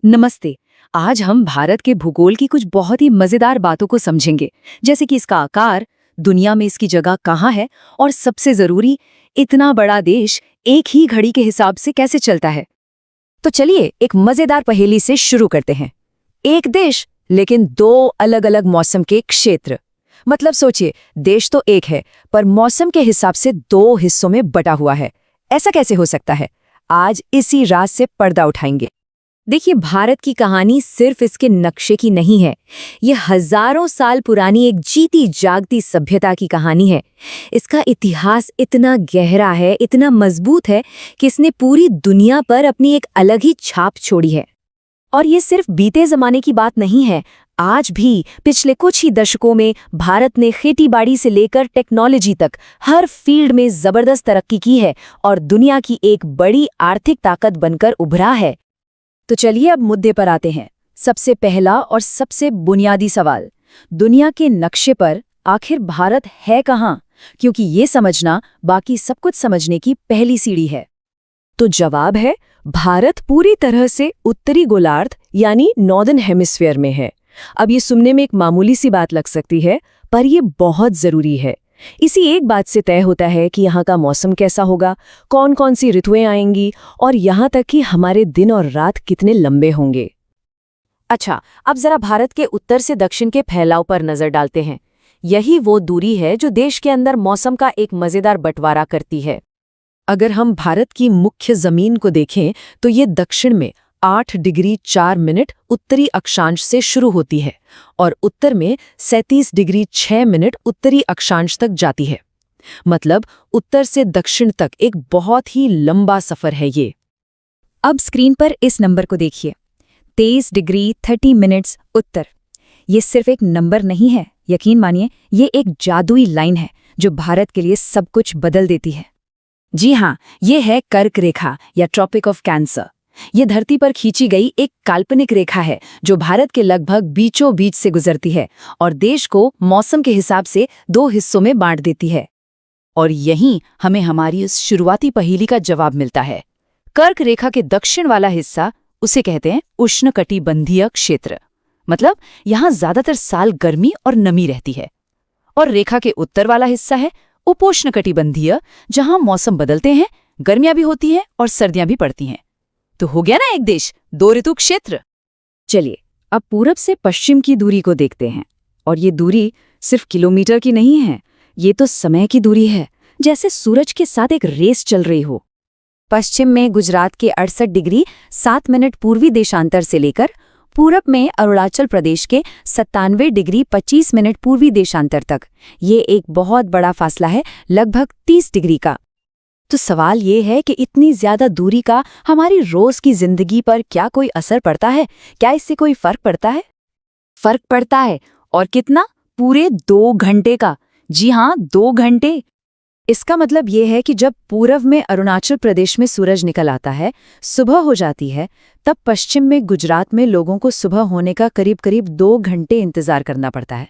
नमस्ते। आज हम भारत के भूगोल की कुछ बहुत ही मजेदार बातों को समझेंगे, जैसे कि इसका आकार, दुनिया में इसकी जगह कहाँ है और सबसे जरूरी, इतना बड़ा देश एक ही घड़ी के हिसाब से कैसे चलता है। तो चलिए एक मजेदार पहेली से शुरू करते हैं। एक देश लेकिन दो अलग अलग मौसम के क्षेत्र। मतलब सोचिए, देश तो एक है पर मौसम के हिसाब से दो हिस्सों में बटा हुआ है। ऐसा कैसे हो सकता है? आज इसी राज से पर्दा उठाएंगे। देखिए, भारत की कहानी सिर्फ इसके नक्शे की नहीं है, ये हजारों साल पुरानी एक जीती जागती सभ्यता की कहानी है। इसका इतिहास इतना गहरा है, इतना मजबूत है कि इसने पूरी दुनिया पर अपनी एक अलग ही छाप छोड़ी है। और ये सिर्फ बीते जमाने की बात नहीं है। आज भी पिछले कुछ ही दशकों में भारत ने खेतीबाड़ी से लेकर टेक्नोलॉजी तक हर फील्ड में जबरदस्त तरक्की की है और दुनिया की एक बड़ी आर्थिक ताकत बनकर उभरा है। तो चलिए अब मुद्दे पर आते हैं। सबसे पहला और सबसे बुनियादी सवाल, दुनिया के नक्शे पर आखिर भारत है कहाँ? क्योंकि ये समझना बाकी सब कुछ समझने की पहली सीढ़ी है। तो जवाब है, भारत पूरी तरह से उत्तरी गोलार्ध यानी नॉर्दर्न हेमिस्फीयर में है। अब ये सुनने में एक मामूली सी बात लग सकती है, पर ये बहुत जरूरी है। इसी एक बात से तय होता है कि यहाँ का मौसम कैसा होगा, कौन कौन सी ऋतुएं आएंगी और यहाँ तक कि हमारे दिन और रात कितने लंबे होंगे। अच्छा, अब जरा भारत के उत्तर से दक्षिण के फैलाव पर नजर डालते हैं। यही वो दूरी है जो देश के अंदर मौसम का एक मजेदार बंटवारा करती है। अगर हम भारत की मुख्य जमीन को देखें तो ये दक्षिण में 8 डिग्री 4 मिनट उत्तरी अक्षांश से शुरू होती है और उत्तर में 37 डिग्री 6 मिनट उत्तरी अक्षांश तक जाती है। मतलब उत्तर से दक्षिण तक एक बहुत ही लंबा सफर है ये। अब स्क्रीन पर इस नंबर को देखिए, 23 डिग्री 30 मिनट्स उत्तर। ये सिर्फ एक नंबर नहीं है, यकीन मानिए ये एक जादुई लाइन है जो भारत के लिए सब कुछ बदल देती है। जी हाँ, ये है कर्क रेखा या ट्रॉपिक ऑफ कैंसर। ये धरती पर खींची गई एक काल्पनिक रेखा है जो भारत के लगभग बीचों बीच से गुजरती है और देश को मौसम के हिसाब से दो हिस्सों में बांट देती है। और यहीं हमें हमारी उस शुरुआती पहेली का जवाब मिलता है। कर्क रेखा के दक्षिण वाला हिस्सा, उसे कहते हैं उष्णकटिबंधीय क्षेत्र। मतलब यहाँ ज्यादातर साल गर्मी और नमी रहती है। और रेखा के उत्तर वाला हिस्सा है उपोष्णकटिबंधीय, जहाँ मौसम बदलते हैं, गर्मियां भी होती हैं और सर्दियां भी पड़ती हैं। तो हो गया ना एक देश दो ऋतु क्षेत्र। चलिए अब पूरब से पश्चिम की दूरी को देखते हैं। और ये दूरी सिर्फ किलोमीटर की नहीं है, ये तो समय की दूरी है, जैसे सूरज के साथ एक रेस चल रही हो। पश्चिम में गुजरात के 68 डिग्री 7 मिनट पूर्वी देशांतर से लेकर पूरब में अरुणाचल प्रदेश के 97 डिग्री 25 मिनट पूर्वी देशांतर तक, ये एक बहुत बड़ा फासला है, लगभग 30 डिग्री का। तो सवाल ये है कि इतनी ज्यादा दूरी का हमारी रोज की जिंदगी पर क्या कोई असर पड़ता है? क्या इससे कोई फर्क पड़ता है? फर्क पड़ता है, और कितना? पूरे 2 घंटे का। जी हाँ, 2 घंटे। इसका मतलब ये है कि जब पूरब में अरुणाचल प्रदेश में सूरज निकल आता है, सुबह हो जाती है, तब पश्चिम में गुजरात में लोगों को सुबह होने का करीब करीब 2 घंटे इंतजार करना पड़ता है।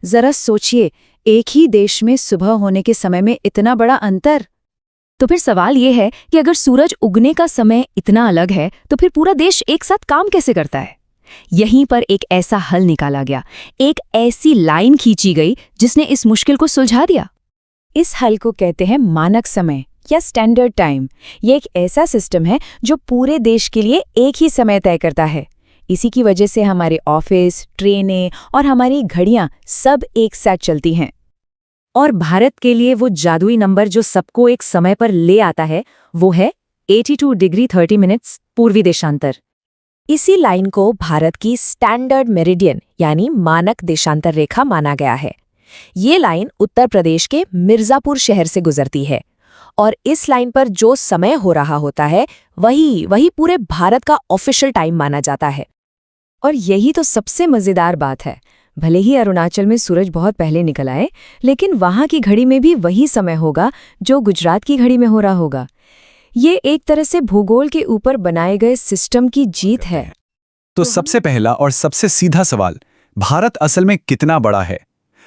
जरा सोचिए, एक ही देश में सुबह होने के समय में इतना बड़ा अंतर। तो फिर सवाल ये है कि अगर सूरज उगने का समय इतना अलग है तो फिर पूरा देश एक साथ काम कैसे करता है? यहीं पर एक ऐसा हल निकाला गया, एक ऐसी लाइन खींची गई जिसने इस मुश्किल को सुलझा दिया। इस हल को कहते हैं मानक समय या स्टैंडर्ड टाइम। ये एक ऐसा सिस्टम है जो पूरे देश के लिए एक ही समय तय करता है। इसी की वजह से हमारे ऑफिस, ट्रेनें और हमारी घड़ियां सब एक साथ चलती हैं। और भारत के लिए वो जादुई नंबर जो सबको एक समय पर ले आता है, वो है 82 डिग्री 30 मिनट्स पूर्वी देशांतर। इसी लाइन को भारत की स्टैंडर्ड मेरिडियन यानी मानक देशांतर रेखा माना गया है। ये लाइन उत्तर प्रदेश के मिर्जापुर शहर से गुजरती है और इस लाइन पर जो समय हो रहा होता है वही पूरे भारत का ऑफिशियल टाइम माना जाता है। और यही तो सबसे मजेदार बात है, भले ही अरुणाचल में सूरज बहुत पहले निकल आए, लेकिन वहां की घड़ी में भी वही समय होगा जो गुजरात की घड़ी में हो रहा होगा। ये एक तरह से भूगोल के ऊपर बनाए गए सिस्टम की जीत है। तो सबसे पहला और सबसे सीधा सवाल, भारत असल में कितना बड़ा है?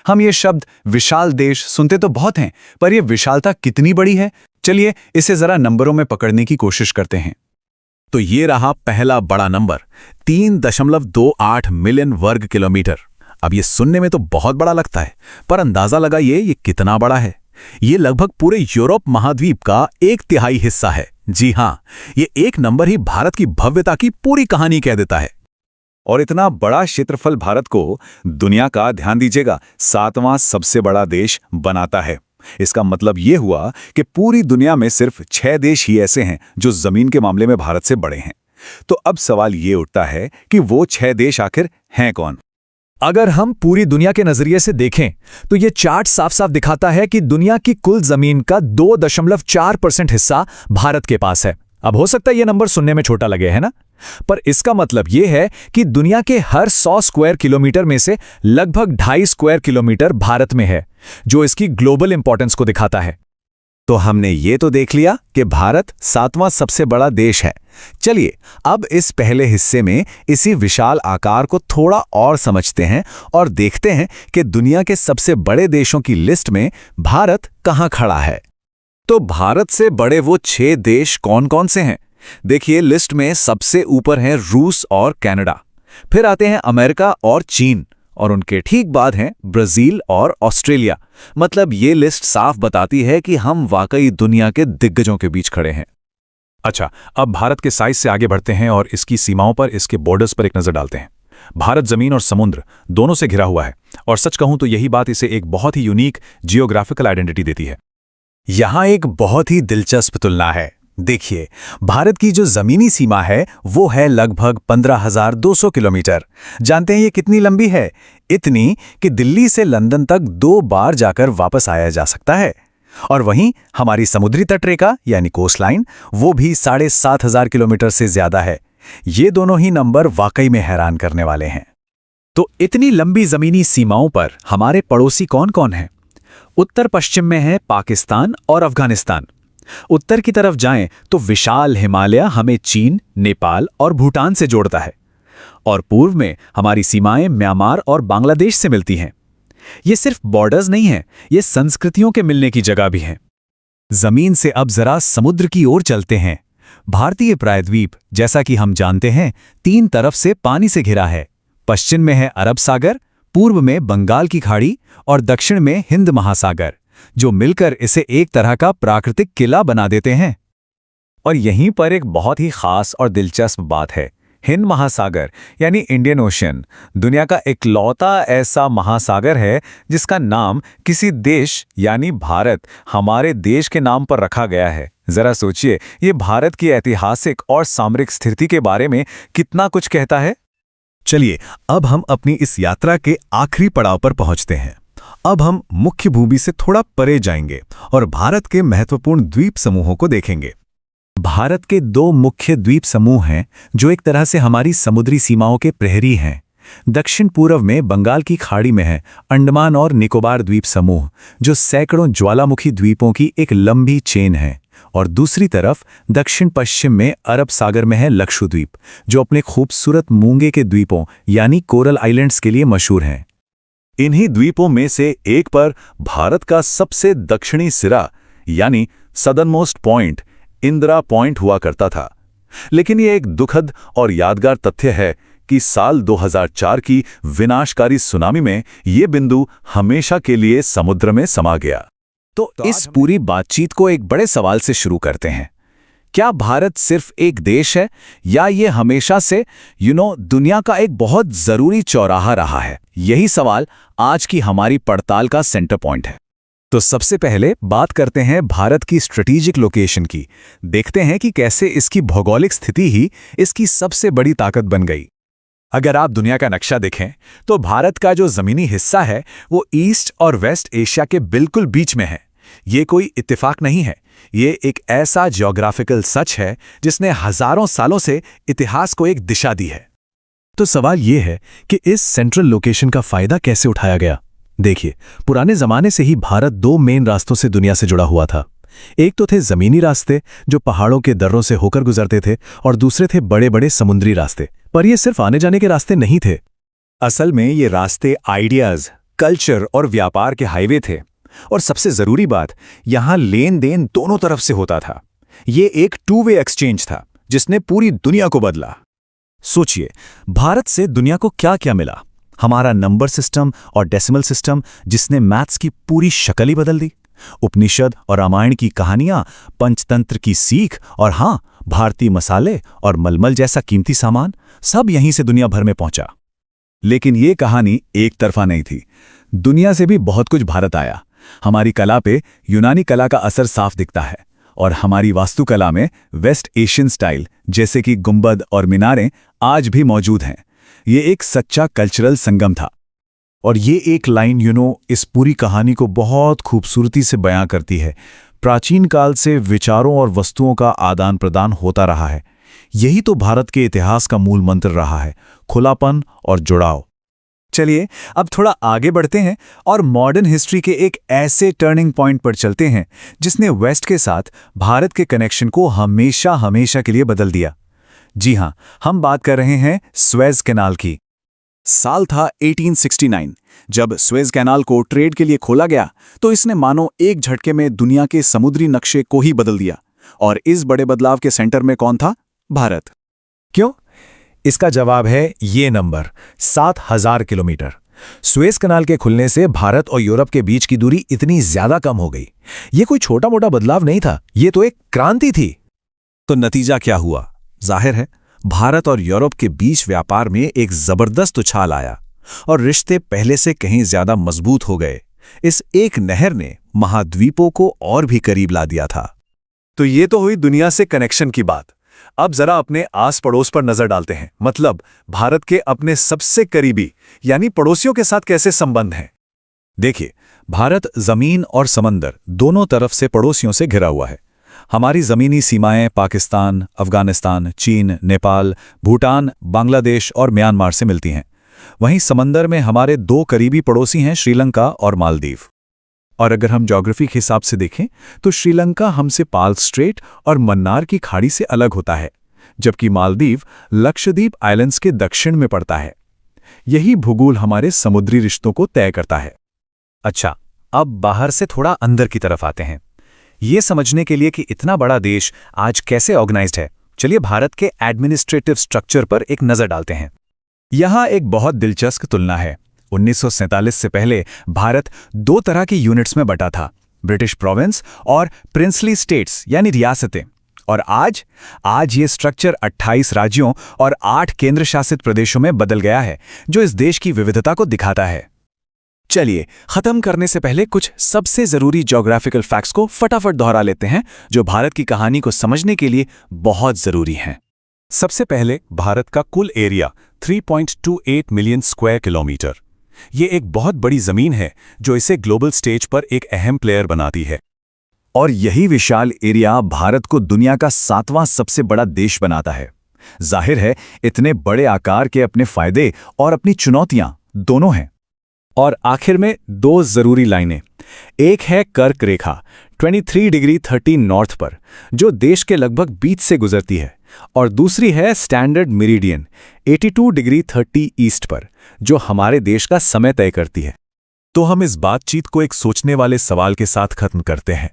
हम ये शब्द विशाल देश सुनते तो बहुत हैं, पर यह विशालता कितनी बड़ी है? चलिए इसे जरा नंबरों में पकड़ने की कोशिश करते हैं। तो ये रहा पहला बड़ा नंबर, 3.28 मिलियन वर्ग किलोमीटर। अब ये सुनने में तो बहुत बड़ा लगता है, पर अंदाजा लगाइए ये कितना बड़ा है। ये लगभग पूरे यूरोप महाद्वीप का 1/3 हिस्सा है। जी हाँ, ये एक नंबर ही भारत की भव्यता की पूरी कहानी कह देता है। और इतना बड़ा क्षेत्रफल भारत को दुनिया का, ध्यान दीजिएगा, 7वां सबसे बड़ा देश बनाता है। इसका मतलब ये हुआ कि पूरी दुनिया में सिर्फ 6 देश ही ऐसे हैं जो जमीन के मामले में भारत से बड़े हैं। तो अब सवाल ये उठता है कि वो 6 देश आखिर हैं कौन? अगर हम पूरी दुनिया के नजरिए से देखें तो ये चार्ट साफ साफ दिखाता है कि दुनिया की कुल जमीन का 2.4% हिस्सा भारत के पास है। अब हो सकता है ये नंबर सुनने में छोटा लगे, है ना? पर इसका मतलब ये है कि दुनिया के हर 100 स्क्वायर किलोमीटर में से लगभग 2.5 स्क्वायर किलोमीटर भारत में है, जो इसकी ग्लोबल इंपॉर्टेंस को दिखाता है। तो हमने ये तो देख लिया कि भारत 7वां सबसे बड़ा देश है। चलिए अब इस पहले हिस्से में इसी विशाल आकार को थोड़ा और समझते हैं और देखते हैं कि दुनिया के सबसे बड़े देशों की लिस्ट में भारत कहाँ खड़ा है। तो भारत से बड़े वो 6 देश कौन कौन से हैं? देखिए, लिस्ट में सबसे ऊपर हैं रूस और कनाडा, फिर आते हैं अमेरिका और चीन, और उनके ठीक बाद हैं ब्राजील और ऑस्ट्रेलिया। मतलब ये लिस्ट साफ बताती है कि हम वाकई दुनिया के दिग्गजों के बीच खड़े हैं। अच्छा, अब भारत के साइज से आगे बढ़ते हैं और इसकी सीमाओं पर, इसके बॉर्डर्स पर एक नजर डालते हैं। भारत जमीन और समुद्र दोनों से घिरा हुआ है, और सच कहूं तो यही बात इसे एक बहुत ही यूनिक जियोग्राफिकल आइडेंटिटी देती है। यहां एक बहुत ही दिलचस्प तुलना है। देखिए, भारत की जो जमीनी सीमा है वो है लगभग 15,200 किलोमीटर। जानते हैं ये कितनी लंबी है? इतनी कि दिल्ली से लंदन तक 2 बार जाकर वापस आया जा सकता है। और वहीं हमारी समुद्री तटरेखा यानी कोस्टलाइन, वो भी 7,500 किलोमीटर से ज्यादा है। ये दोनों ही नंबर वाकई में हैरान करने वाले हैं। तो इतनी लंबी जमीनी सीमाओं पर हमारे पड़ोसी कौन कौन हैं? उत्तर पश्चिम में है पाकिस्तान और अफगानिस्तान। उत्तर की तरफ जाएं तो विशाल हिमालय हमें चीन, नेपाल और भूटान से जोड़ता है, और पूर्व में हमारी सीमाएं म्यांमार और बांग्लादेश से मिलती हैं। ये सिर्फ बॉर्डर्स नहीं हैं, ये संस्कृतियों के मिलने की जगह भी हैं। जमीन से अब जरा समुद्र की ओर चलते हैं। भारतीय प्रायद्वीप, जैसा कि हम जानते हैं, 3 तरफ से पानी से घिरा है। पश्चिम में है अरब सागर, पूर्व में बंगाल की खाड़ी और दक्षिण में हिंद महासागर, जो मिलकर इसे एक तरह का प्राकृतिक किला बना देते हैं। और यहीं पर एक बहुत ही खास और दिलचस्प बात है। हिंद महासागर यानी इंडियन ओशन दुनिया का इकलौता ऐसा महासागर है जिसका नाम किसी देश यानी भारत, हमारे देश के नाम पर रखा गया है। जरा सोचिए, ये भारत की ऐतिहासिक और सामरिक स्थिति के बारे में कितना कुछ कहता है। चलिए अब हम अपनी इस यात्रा के आखिरी पड़ाव पर पहुंचते हैं। अब हम मुख्य भूमि से थोड़ा परे जाएंगे और भारत के महत्वपूर्ण द्वीप समूहों को देखेंगे। भारत के 2 मुख्य द्वीप समूह हैं जो एक तरह से हमारी समुद्री सीमाओं के प्रहरी हैं। दक्षिण पूर्व में बंगाल की खाड़ी में है अंडमान और निकोबार द्वीप समूह, जो सैकड़ों ज्वालामुखी द्वीपों की एक लंबी चेन है, और दूसरी तरफ दक्षिण पश्चिम में अरब सागर में है लक्षद्वीप, जो अपने खूबसूरत मूंगे के द्वीपों यानी कोरल आइलैंड्स के लिए मशहूर हैं। इन्हीं द्वीपों में से एक पर भारत का सबसे दक्षिणी सिरा यानी सदर्नमोस्ट पॉइंट इंदिरा पॉइंट हुआ करता था। लेकिन ये एक दुखद और यादगार तथ्य है कि साल 2004 की विनाशकारी सुनामी में ये बिंदु हमेशा के लिए समुद्र में समा गया। तो इस पूरी बातचीत को एक बड़े सवाल से शुरू करते हैं। क्या भारत सिर्फ एक देश है, या ये हमेशा से दुनिया का एक बहुत जरूरी चौराहा रहा है? यही सवाल आज की हमारी पड़ताल का सेंटर पॉइंट है। तो सबसे पहले बात करते हैं भारत की स्ट्रेटेजिक लोकेशन की। देखते हैं कि कैसे इसकी भौगोलिक स्थिति ही इसकी सबसे बड़ी ताकत बन गई। अगर आप दुनिया का नक्शा देखें तो भारत का जो जमीनी हिस्सा है वो ईस्ट और वेस्ट एशिया के बिल्कुल बीच में है। ये कोई इत्तेफाक नहीं है, ये एक ऐसा ज्योग्राफिकल सच है जिसने हजारों सालों से इतिहास को एक दिशा दी है। तो सवाल ये है कि इस सेंट्रल लोकेशन का फायदा कैसे उठाया गया। देखिए, पुराने जमाने से ही भारत 2 मेन रास्तों से दुनिया से जुड़ा हुआ था। एक तो थे जमीनी रास्ते जो पहाड़ों के दर्रों से होकर गुजरते थे, और दूसरे थे बड़े बड़े समुद्री रास्ते। पर ये सिर्फ आने जाने के रास्ते नहीं थे। असल में ये रास्ते आइडियाज, कल्चर और व्यापार के हाईवे थे। और सबसे जरूरी बात, यहां लेन देन दोनों तरफ से होता था। ये एक 2 वे एक्सचेंज था। जिसने पूरी दुनिया को बदला। सोचिए, भारत से दुनिया को क्या क्या मिला। हमारा नंबर सिस्टम और डेसिमल सिस्टम, जिसने मैथ्स की पूरी शक्ल ही बदल दी। उपनिषद और रामायण की कहानियां, पंचतंत्र की सीख, और हाँ, भारतीय मसाले और मलमल जैसा कीमती सामान, सब यहीं से दुनिया भर में पहुंचा। लेकिन ये कहानी एक तरफा नहीं थी। दुनिया से भी बहुत कुछ भारत आया। हमारी कला पे यूनानी कला का असर साफ दिखता है, और हमारी वास्तुकला में वेस्ट एशियन स्टाइल, जैसे कि गुंबद और मीनारें, आज भी मौजूद हैं। ये एक सच्चा कल्चरल संगम था। और ये एक लाइन इस पूरी कहानी को बहुत खूबसूरती से बयां करती है। प्राचीन काल से विचारों और वस्तुओं का आदान प्रदान होता रहा है। यही तो भारत के इतिहास का मूल मंत्र रहा है, खुलापन और जुड़ाव। चलिए अब थोड़ा आगे बढ़ते हैं और मॉडर्न हिस्ट्री के एक ऐसे टर्निंग पॉइंट पर चलते हैं जिसने वेस्ट के साथ भारत के कनेक्शन को हमेशा हमेशा के लिए बदल दिया। जी हां, हम बात कर रहे हैं स्वेज कैनाल की। साल था 1869। जब स्वेज कैनाल को ट्रेड के लिए खोला गया तो इसने मानो एक झटके में दुनिया के समुद्री नक्शे को ही बदल दिया। और इस बड़े बदलाव के सेंटर में कौन था? भारत। क्यों? इसका जवाब है ये नंबर, 7000 किलोमीटर। स्वेज कैनाल के खुलने से भारत और यूरोप के बीच की दूरी इतनी ज्यादा कम हो गई। ये कोई छोटा मोटा बदलाव नहीं था, ये तो एक क्रांति थी। तो नतीजा क्या हुआ? जाहिर है, भारत और यूरोप के बीच व्यापार में एक जबरदस्त उछाल आया और रिश्ते पहले से कहीं ज्यादा मजबूत हो गए। इस एक नहर ने महाद्वीपों को और भी करीब ला दिया था। तो ये तो हुई दुनिया से कनेक्शन की बात। अब जरा अपने आस पड़ोस पर नजर डालते हैं, मतलब भारत के अपने सबसे करीबी यानी पड़ोसियों के साथ कैसे संबंध हैं। देखिए, भारत जमीन और समंदर दोनों तरफ से पड़ोसियों से घिरा हुआ है। हमारी जमीनी सीमाएं पाकिस्तान, अफगानिस्तान, चीन, नेपाल, भूटान, बांग्लादेश और म्यांमार से मिलती हैं। वहीं समंदर में हमारे दो करीबी पड़ोसी हैं, श्रीलंका और मालदीव। और अगर हम ज्योग्राफी के हिसाब से देखें तो श्रीलंका हमसे पाल स्ट्रेट और मन्नार की खाड़ी से अलग होता है, जबकि मालदीव लक्षद्वीप आइलैंड्स के दक्षिण में पड़ता है। यही भूगोल हमारे समुद्री रिश्तों को तय करता है। अच्छा, अब बाहर से थोड़ा अंदर की तरफ आते हैं। ये समझने के लिए कि इतना बड़ा देश आज कैसे ऑर्गेनाइज्ड है, चलिए भारत के एडमिनिस्ट्रेटिव स्ट्रक्चर पर एक नजर डालते हैं। यहाँ एक बहुत दिलचस्प तुलना है। 1947 से पहले भारत दो तरह की यूनिट्स में बटा था, ब्रिटिश प्रोविंस और प्रिंसली स्टेट्स यानी रियासतें। और आज ये स्ट्रक्चर 28 राज्यों और 8 केंद्र शासित प्रदेशों में बदल गया है, जो इस देश की विविधता को दिखाता है। चलिए, खत्म करने से पहले कुछ सबसे जरूरी ज्योग्राफिकल फैक्ट्स को फटाफट दोहरा लेते हैं, जो भारत की कहानी को समझने के लिए बहुत जरूरी हैं। सबसे पहले, भारत का कुल एरिया 3.28 मिलियन स्क्वायर किलोमीटर। ये एक बहुत बड़ी जमीन है जो इसे ग्लोबल स्टेज पर एक अहम प्लेयर बनाती है। और यही विशाल एरिया भारत को दुनिया का 7वां सबसे बड़ा देश बनाता है। जाहिर है, इतने बड़े आकार के अपने फायदे और अपनी चुनौतियां दोनों हैं। और आखिर में दो जरूरी लाइनें। एक है कर्क रेखा 23 डिग्री 30 नॉर्थ पर, जो देश के लगभग बीच से गुजरती है, और दूसरी है स्टैंडर्ड मेरिडियन 82 डिग्री 30 ईस्ट पर, जो हमारे देश का समय तय करती है। तो हम इस बातचीत को एक सोचने वाले सवाल के साथ खत्म करते हैं।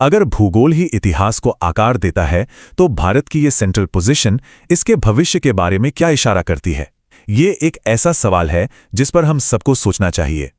अगर भूगोल ही इतिहास को आकार देता है, तो भारत की ये सेंट्रल पोजीशन इसके भविष्य के बारे में क्या इशारा करती है? ये एक ऐसा सवाल है जिस पर हम सबको सोचना चाहिए।